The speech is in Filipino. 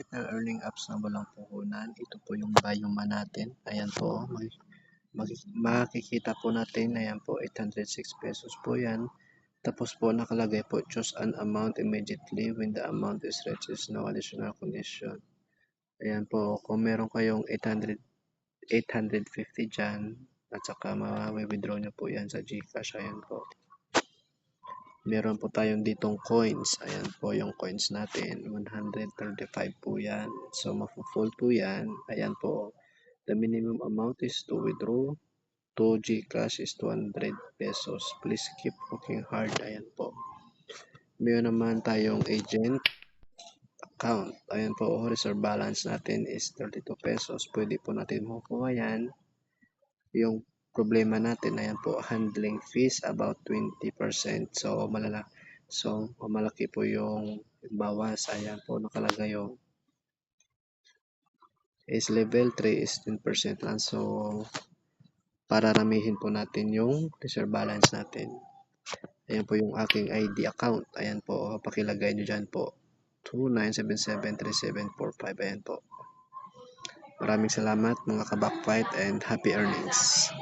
Digital earning apps na walang puhunan. Ito po yung Buyuma natin. Ayan po. Makikita po natin. Ayan po. 806 pesos po yan. Tapos po nakalagay po, choose an amount immediately when the amount is reaches no additional condition. Ayan po. Kung meron kayong 850 dyan, at saka ma-withdraw nyo po yan sa GCash. Ayan po. Meron po tayong ditong coins. Ayan po yung coins natin. 135 po yan. So, mafu-full po yan. Ayan po. The minimum amount is to withdraw to GCash is 200 pesos. Please keep working hard. Ayan po. Meron naman tayong agent account. Ayan po. Reserve balance natin is 32 pesos. Pwede po natin makuha yan. Yung problema natin, ayan po, handling fees about 20%. So, malaki po yung bawas. Ayan po, nakalagay yung is level 3 is 10% lang. So, pararamihin po natin yung reserve balance natin. Ayan po yung aking ID account. Ayan po, pakilagay nyo dyan po. 29773745. Ayan po. Maraming salamat mga ka-backfight and happy earnings.